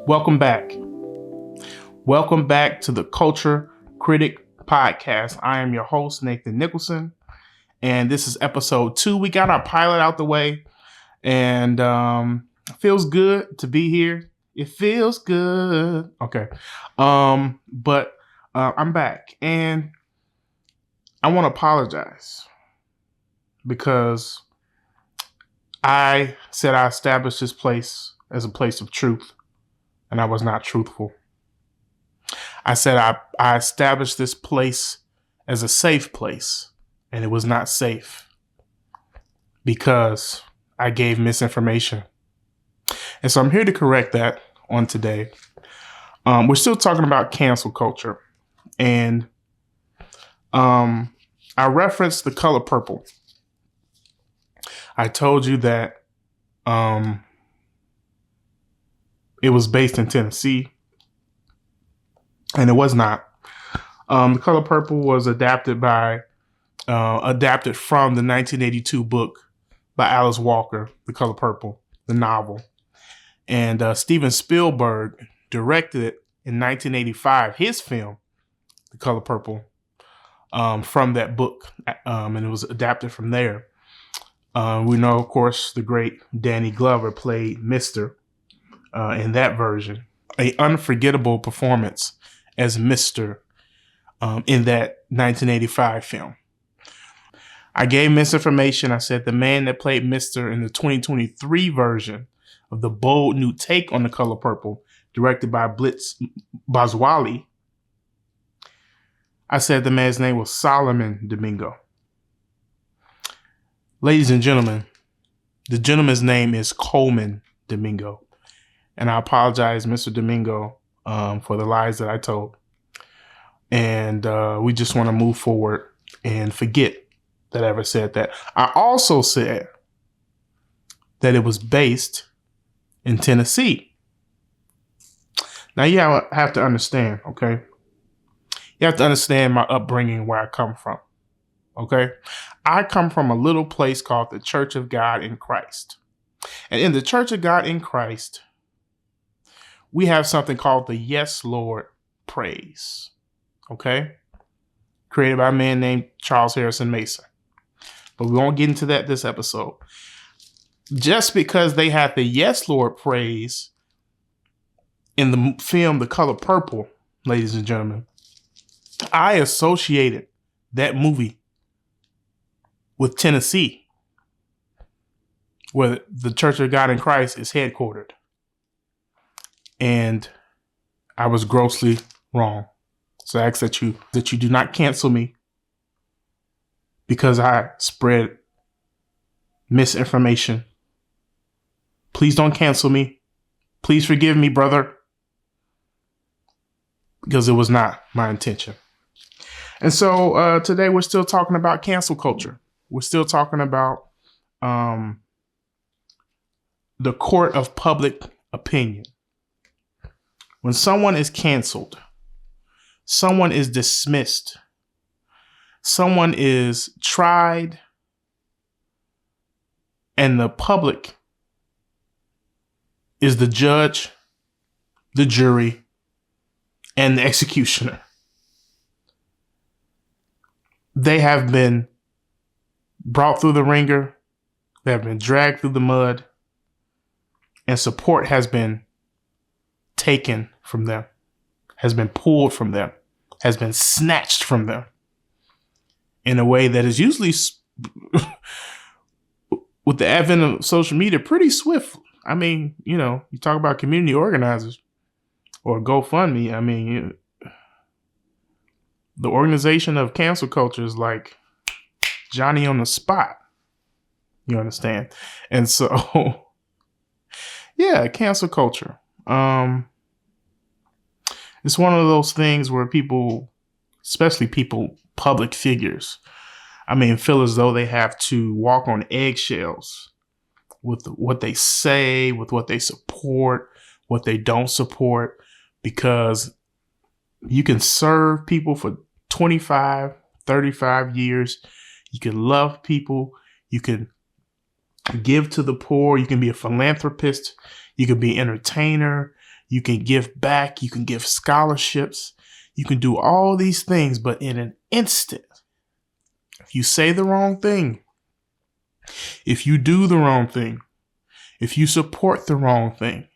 Welcome back. Welcome back to the Culture Critic Podcast. I am your host, Nathan Nicholson, and this is episode 2. We got our pilot out the way, and it feels good to be here. It feels good. Okay. But I'm back, and I want to apologize because I said I established this place as a place of truth, and I was not truthful. I said I established this place as a safe place, and it was not safe because I gave misinformation. And so I'm here to correct that on today. We're still talking about cancel culture, and I referenced The Color Purple. I told you that it was based in Tennessee, and it was not. The Color Purple was adapted from the 1982 book by Alice Walker, The Color Purple, the novel. And Steven Spielberg directed it in 1985, his film, The Color Purple, from that book, and it was adapted from there. We know, of course, the great Danny Glover played Mr. In that version. An unforgettable performance as Mr. In that 1985 film. I gave misinformation. I said the man that played Mr. in the 2023 version of the bold new take on The Color Purple, directed by Blitz Bazwali, I said the man's name was Solomon Domingo. Ladies and gentlemen, the gentleman's name is Coleman Domingo. And I apologize, Mr. Domingo, for the lies that I told. And we just want to move forward and forget that I ever said that. I also said that it was based in Tennessee. Now, you have to understand, okay? You have to understand my upbringing, where I come from, okay? I come from a little place called the Church of God in Christ. And in the Church of God in Christ, we have something called the Yes, Lord praise, okay? Created by a man named Charles Harrison Mason. But we won't get into that this episode. Just because they had the Yes, Lord praise in the film The Color Purple, ladies and gentlemen, I associated that movie with Tennessee, where the Church of God in Christ is headquartered. And I was grossly wrong. So I ask that you do not cancel me because I spread misinformation. Please don't cancel me. Please forgive me, brother, because it was not my intention. And so today we're still talking about cancel culture. We're still talking about the court of public opinion. When someone is canceled, someone is dismissed, someone is tried, and the public is the judge, the jury, and the executioner. They have been brought through the ringer, they have been dragged through the mud, and support has been taken from them, has been pulled from them, has been snatched from them in a way that is usually, with the advent of social media, pretty swift. I mean, you talk about community organizers or GoFundMe. I mean, the organization of cancel culture is like Johnny on the spot. You understand? And so, yeah, cancel culture. It's one of those things where people, especially public figures, feel as though they have to walk on eggshells with what they say, with what they support, what they don't support, because you can serve people for 25, 35 years. You can love people. You can give to the poor. You can be a philanthropist. You can be an entertainer. You can give back. You can give scholarships. You can do all these things, but in an instant, if you say the wrong thing, if you do the wrong thing, if you support the wrong thing,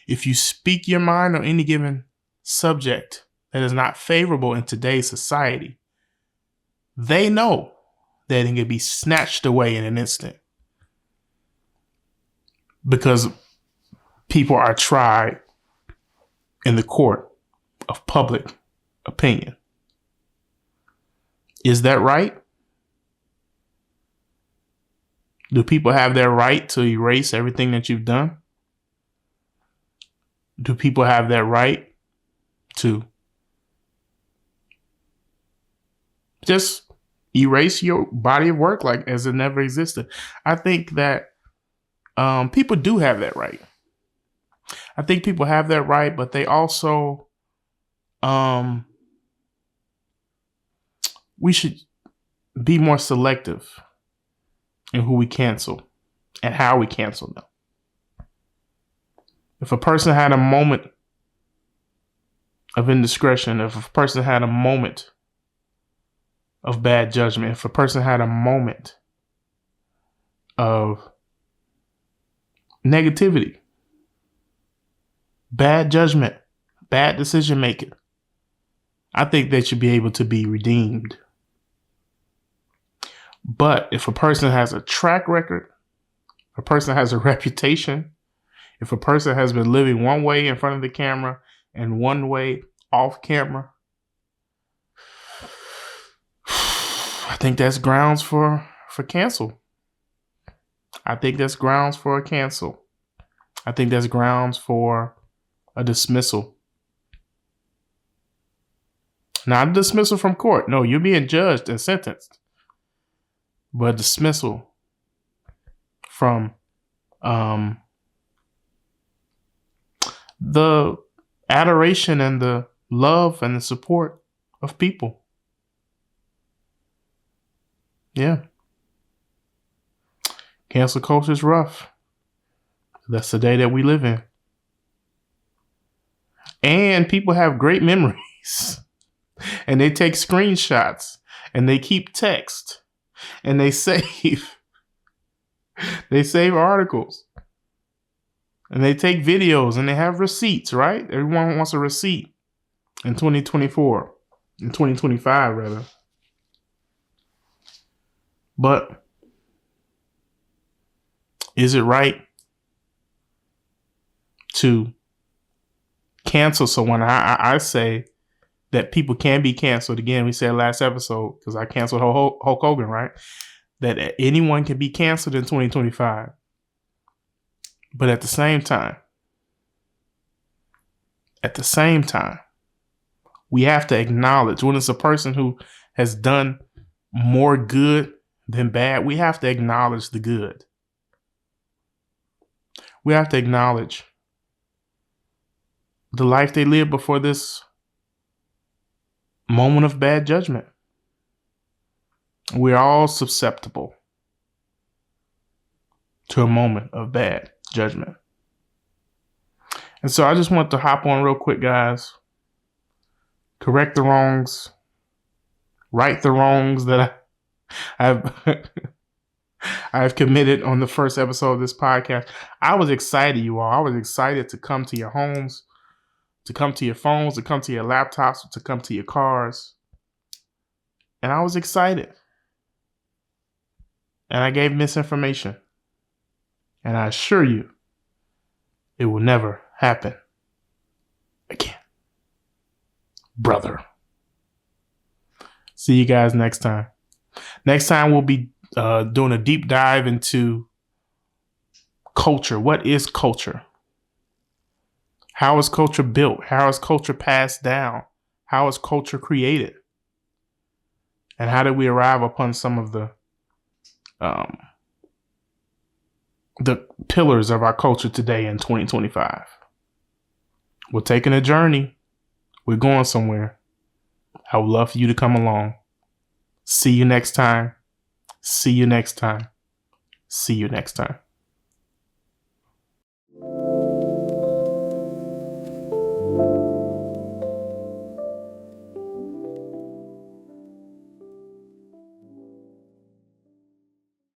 if you speak your mind on any given subject that is not favorable in today's society, they know that it can be snatched away in an instant because people are tried in the court of public opinion. Is that right? Do people have their right to erase everything that you've done? Do people have that right to just erase your body of work like as it never existed? I think that people do have that right. I think people have that right, but they also, we should be more selective in who we cancel and how we cancel them. If a person had a moment of indiscretion, if a person had a moment of bad judgment, if a person had a moment of negativity, bad judgment, bad decision making, I think they should be able to be redeemed. But if a person has a track record, a person has a reputation, if a person has been living one way in front of the camera and one way off camera, I think that's grounds for cancel. I think that's grounds for a cancel. I think that's grounds for a dismissal. Not a dismissal from court. No, you're being judged and sentenced. But a dismissal from the adoration and the love and the support of people. Yeah. Cancel culture is rough. That's the day that we live in. And people have great memories. And they take screenshots. And they keep text. And they save articles. And they take videos and they have receipts, right? Everyone wants a receipt in 2024, in 2025 rather. But is it right to cancel someone? I say that people can be canceled. Again, we said last episode, because I canceled Hulk Hogan, right? That anyone can be canceled in 2025. But at the same time, we have to acknowledge when it's a person who has done more good than bad, we have to acknowledge the good. We have to acknowledge the life they lived before this moment of bad judgment. We're all susceptible to a moment of bad judgment. And so I just want to hop on real quick, guys. Correct the wrongs. Right the wrongs that I've committed on the first episode of this podcast. I was excited, you all. I was excited to come to your homes, to come to your phones, to come to your laptops, to come to your cars. And I was excited. And I gave misinformation. And I assure you, it will never happen again. Brother. See you guys next time. Next time we'll be doing a deep dive into culture. What is culture? How is culture built? How is culture passed down? How is culture created? And how did we arrive upon some of the pillars of our culture today in 2025? We're taking a journey. We're going somewhere. I would love for you to come along. See you next time. See you next time. See you next time.